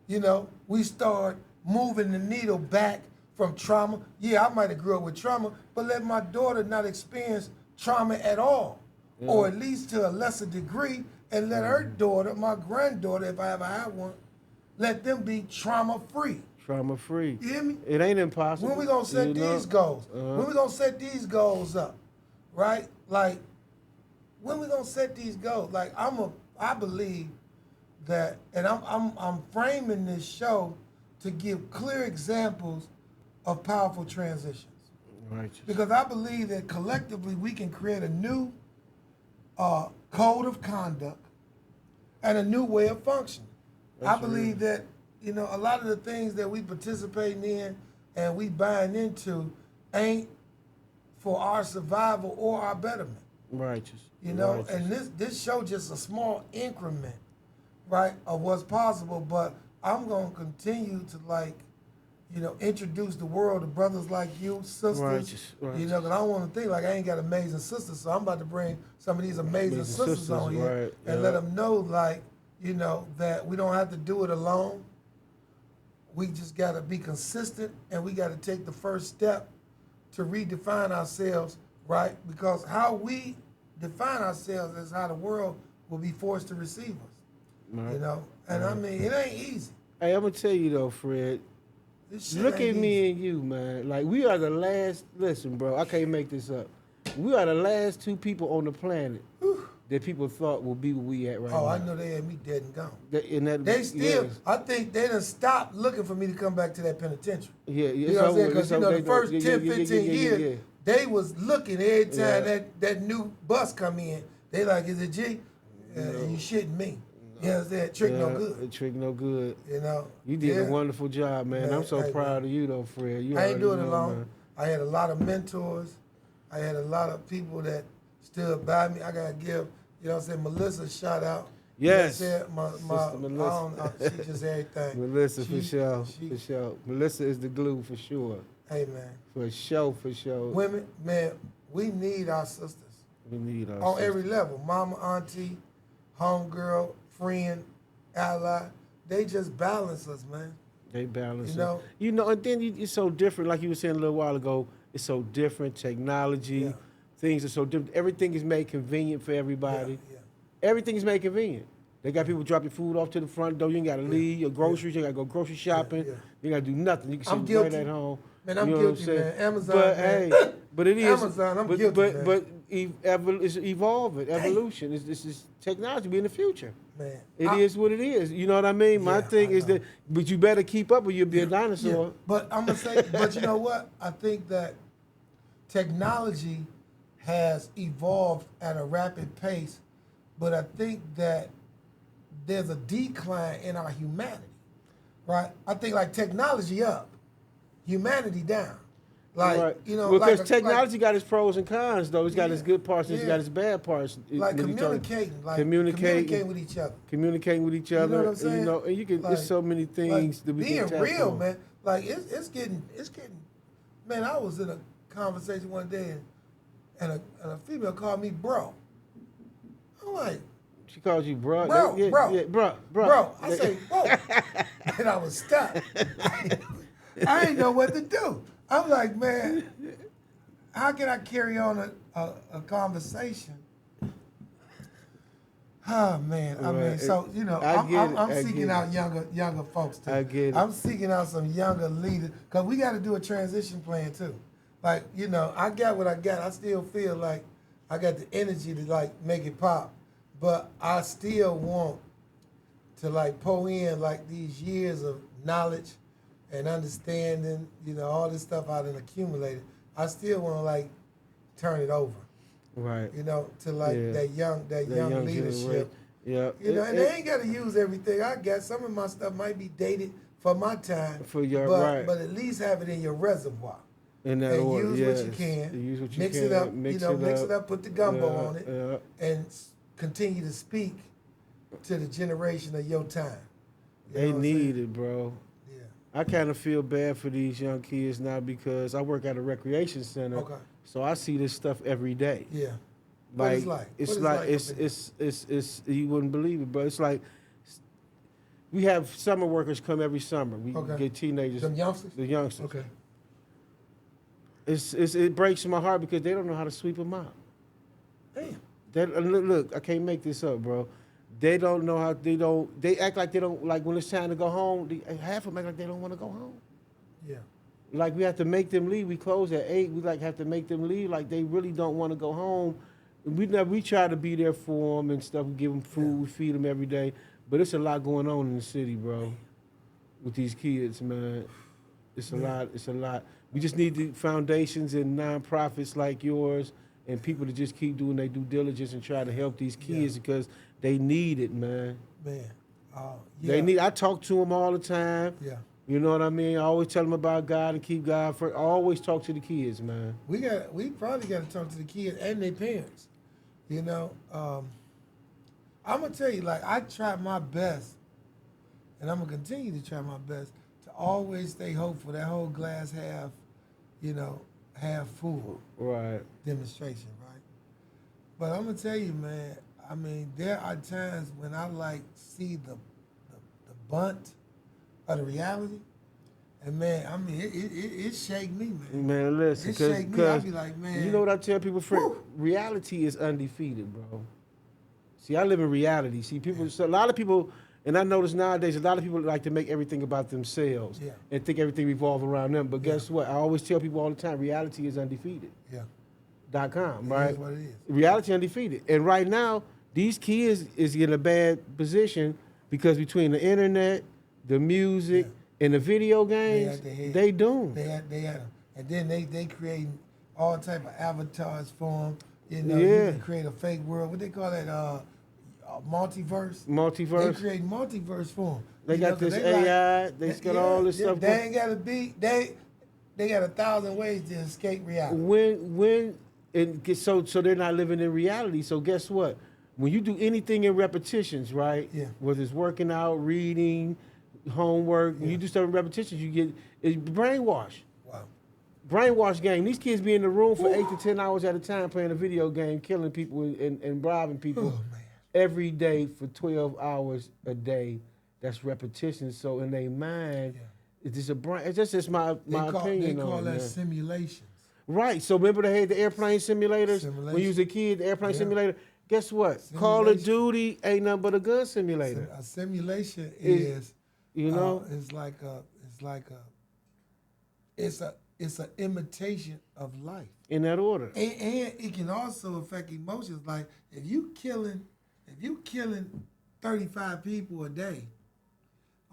You know, we start moving the needle back from trauma. Yeah, I might have grew up with trauma, but let my daughter not experience trauma at all, or at least to a lesser degree, and let her daughter, my granddaughter, if I ever have one, let them be trauma-free. Trauma-free. You hear me? It ain't impossible. When we gonna set these goals? When we gonna set these goals up? Right? Like, when we gonna set these goals? Like, I believe that, and I'm framing this show to give clear examples of powerful transitions. Righteous. Because I believe that collectively we can create a new code of conduct and a new way of functioning. I believe that, you know, a lot of the things that we participating in and we buying into ain't for our survival or our betterment. Righteous. You know, Righteous. and this show just a small increment, right, of what's possible, but I'm going to continue to, like, you know, introduce the world to brothers like you, sisters. Righteous. You know, because I don't want to think like I ain't got amazing sisters, so I'm about to bring some of these amazing sisters on here and let them know, like, you know, that we don't have to do it alone. We just got to be consistent, and we got to take the first step to redefine ourselves, right? Because how we define ourselves is how the world will be forced to receive us. Right. You know, and I mean, it ain't easy. Hey, I'm gonna tell you though, Fred. Look at me and you, man. Like, we are the last. Listen, bro, I can't make this up. We are the last two people on the planet that people thought would be where we at right now. Oh, I know they had me dead and gone. They still, I think they done stopped looking for me to come back to that penitentiary. Yeah, you know what I'm saying? Because, you know, the first 10, 15 years, they was looking every time that new bus come in. They like, is it G? You shitting me. You know what I'm saying? Trick no good. Trick no good. You know? You did a wonderful job, man. I'm so proud of you, though, Fred. I ain't doing it alone. Man. I had a lot of mentors. I had a lot of people that stood by me. I got to give, you know what I'm saying, Melissa a shout out. Yes. You know Sister Melissa. She just everything. Melissa, for sure. Melissa is the glue, for sure. Hey, man. For sure. Women, man, we need our sisters. We need our sisters. On every level. Mama, auntie, homegirl, friend, ally. They just balance us, man. They balance us. You know, and then it's so different, like you were saying a little while ago, it's so different. Technology, things are so different. Everything is made convenient for everybody. Everything is made convenient. They got people dropping food off to the front door. You ain't got to leave your groceries. You got to go grocery shopping. You got to do nothing. You can sit right at home. Man, I'm guilty, man. Amazon, but, man. Hey, but it is. Amazon, I'm guilty, man. But it's evolving. Evolution. This is technology. Be in the future. Man, it is what it is. You know what I mean? My thing is that, but you better keep up or you'll be a dinosaur. Yeah. But I'm going to say, but you know what? I think that technology has evolved at a rapid pace, but I think that there's a decline in our humanity, right? I think like technology up, humanity down. Like, you know, because technology got its pros and cons, though. It's got its good parts and it's got its bad parts. Like communicating with each other. Communicating with each other. You know what I'm saying? And, you know, and you can. Like, there's so many things that we can being real, man. Like it's getting. Man, I was in a conversation one day and a female called me bro. I'm like. She calls you bro. Bro. I say bro, and I was stuck. I didn't know what to do. I'm like, man, how can I carry on a conversation? Oh man, I mean, so you know, I'm seeking out younger folks too. I get it. I'm seeking out some younger leaders because we got to do a transition plan too. Like, you know, I got what I got. I still feel like I got the energy to like make it pop, but I still want to like pour in like these years of knowledge and understanding, you know, all this stuff I done accumulated. I still want to like turn it over. Right. You know, to like that young leadership. Yeah. You know, and they ain't got to use everything. I guess some of my stuff might be dated for my time. For your but at least have it in your reservoir. In that order, use what you can. Use what you mix can. It up. Mix it up. Put the gumbo on it, and continue to speak to the generation of your time. They need it, bro. Yeah. I kind of feel bad for these young kids now because I work at a recreation center, so I see this stuff every day. Yeah. Like it's you wouldn't believe it, bro. It's like we have summer workers come every summer. We get teenagers. Them youngsters? The youngsters. Okay. It breaks my heart because they don't know how to sweep them out. Damn. Look, I can't make this up, bro. They don't know how. They act like they don't, like when it's time to go home. Half of them act like they don't want to go home. Yeah. Like we have to make them leave. We close at 8. We have to make them leave. Like they really don't want to go home. We try to be there for them and stuff. We give them food, we feed them every day. But it's a lot going on in the city, bro, with these kids, man. It's a lot. It's a lot. We just need the foundations and nonprofits like yours and people to just keep doing their due diligence and try to help these kids because they need it, man. They need. I talk to them all the time. Yeah. You know what I mean? I always tell them about God and keep God first. I always talk to the kids, man. We probably got to talk to the kids and their parents. You know, I'm gonna tell you, like I try my best, and I'm gonna continue to try my best to always stay hopeful. That whole glass half full. Right. Demonstration, right? But I'm gonna tell you, man. I mean, there are times when I like see the bunt of the reality, and man, I mean, it shake me, man. Man, listen, it shake me. I be like, man. You know what I tell people, friend? Reality is undefeated, bro. See, I live in reality. See, people. So a lot of people, and I notice nowadays, a lot of people like to make everything about themselves and think everything revolves around them. But guess what? I always tell people all the time, reality is undefeated. .com, right? That's what it is. Reality undefeated. And right now, these kids is in a bad position because between the internet, the music, and the video games, they doomed. They had them. And then they create all type of avatars for them. You know, you can create a fake world. What they call that? Multiverse. Multiverse. They create multiverse for them. They got this AI. They got all this stuff. They ain't got to be. They got 1,000 ways to escape reality. So they're not living in reality. So guess what? When you do anything in repetitions, right? Yeah. Whether it's working out, reading, homework, when you do stuff in repetitions, you get it's brainwash. Wow. Brainwash game. These kids be in the room for 8 to 10 hours at a time playing a video game, killing people and bribing people every day for 12 hours a day. That's repetition. So in their mind, it's just a brain. It's just my opinion. They call that simulations. Right. So remember they had the airplane simulators when you was a kid. The airplane simulator. Guess what? Call of Duty ain't nothing but a gun simulator. A simulation is, it's an imitation of life. In that order. And it can also affect emotions. Like if you killing 35 people a day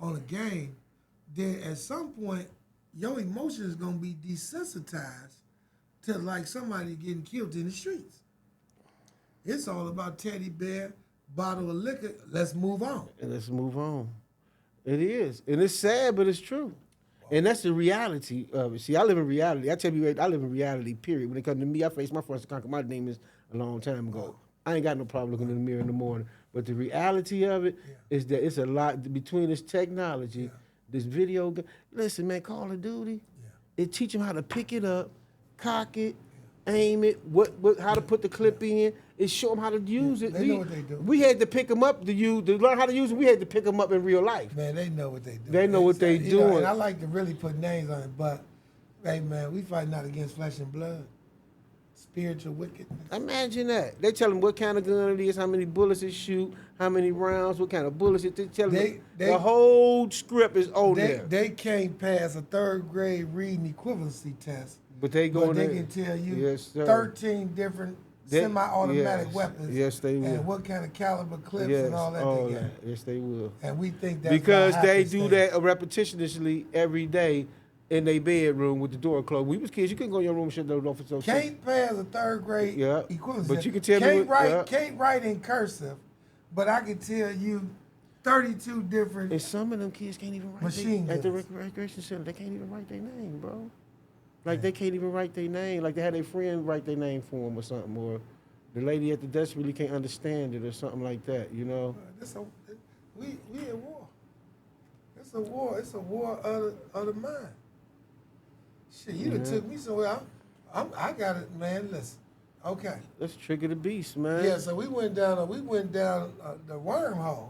on a game, then at some point your emotion is gonna be desensitized to like somebody getting killed in the streets. It's all about teddy bear, bottle of liquor. Let's move on. It is. And it's sad, but it's true. Wow. And that's the reality of it. See, I live in reality. I tell you, I live in reality, period. When it comes to me, I faced my first to conquer my demons a long time ago. Wow. I ain't got no problem looking in the mirror in the morning. But the reality of it is that it's a lot between this technology, this video game. Listen, man, Call of Duty, it teach them how to pick it up, cock it, aim it, how to put the clip in. It show them how to use it. They know what they do. We had to pick them up to learn how to use it. We had to pick them up in real life. Man, they know what they do. They know what they doing. And I like to really put names on it, but hey, man, we fight not against flesh and blood. Spiritual wickedness. Imagine that. They tell them what kind of gun it is, how many bullets it shoot, how many rounds, what kind of bullets it. They tell them the whole script is on there. They can't pass a 3rd grade reading equivalency test. But they can tell you 13 different semi-automatic weapons. Yes, they will. And what kind of caliber clips and all that they got. Yes, they will. And we think that's because they do that repetitiously every day. in their bedroom with the door closed. We was kids. You couldn't go in your room and shut the door for so. Can't pass a third grade equivalent. But you can tell me Can't write in cursive, but I can tell you 32 different. And some of them kids can't even write at the recreation center. They can't even write their name, bro. Like they can't even write their name. Like they had their friend write their name for them or something, or the lady at the desk really can't understand it or something like that. You know. We at war. It's a war. It's a war of the mind. Shit, you done took me somewhere. I got it, man. Listen, okay. Let's trigger the beast, man. Yeah, so we went down the wormhole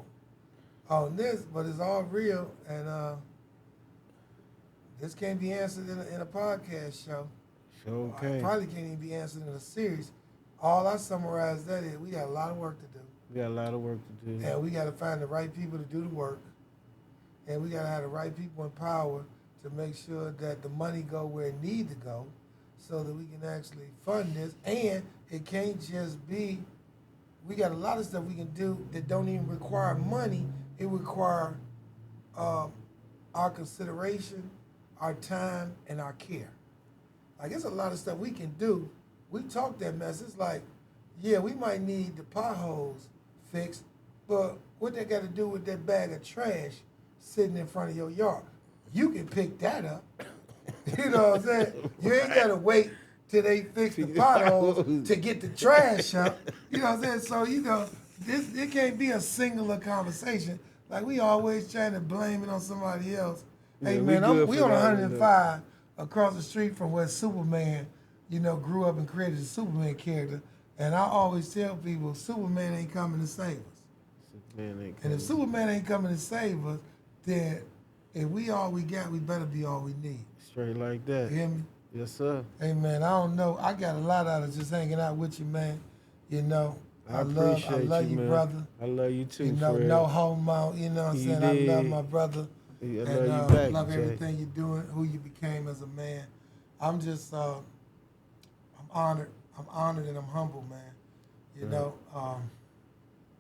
on this, but it's all real, and this can't be answered in a podcast show. Sure can. Probably can't even be answered in a series. All I summarize that is we got a lot of work to do. We got a lot of work to do. And we got to find the right people to do the work, and we got to have the right people in power to make sure that the money go where it need to go so that we can actually fund this. And it can't just be, we got a lot of stuff we can do that don't even require money. It require our consideration, our time, and our care. Like, there's a lot of stuff we can do. We talk that mess. It's like, yeah, we might need the potholes fixed, but what they got to do with that bag of trash sitting in front of your yard? You can pick that up. You know what I'm saying? You ain't got to wait till they fix the potholes to get the trash up. You know what I'm saying? So, you know, it can't be a singular conversation. Like, we always trying to blame it on somebody else. Hey, man, we on 105 across the street from where Superman, you know, grew up and created the Superman character. And I always tell people, Superman ain't coming to save us. And if Superman ain't coming to save us, then if we all we got, we better be all we need. Straight like that. You hear me? Yes, sir. Hey, man, I don't know. I got a lot out of just hanging out with you, man. You know, I love you, man. brother. I love you too, you know, Fred. No homo, you know what I'm saying? I love my brother. I love you back, love Jay. everything you're doing, who you became as a man. I'm just, I'm honored. I'm honored and I'm humble, man. You know,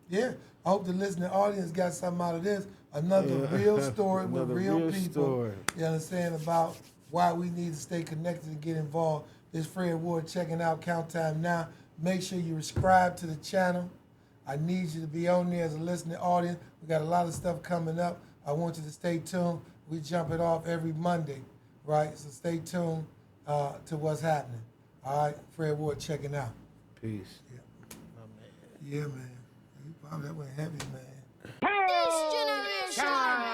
yeah. I hope the listening audience got something out of this. Another real story with real people. Story. You understand about why we need to stay connected and get involved. This Fred Ward checking out Count Time Now. Make sure you subscribe to the channel. I need you to be on there as a listening audience. We got a lot of stuff coming up. I want you to stay tuned. We jump it off every Monday, right? So stay tuned to what's happening. All right, Fred Ward checking out. Peace. Yeah, my man. Yeah, man. That went heavy, man. This generation.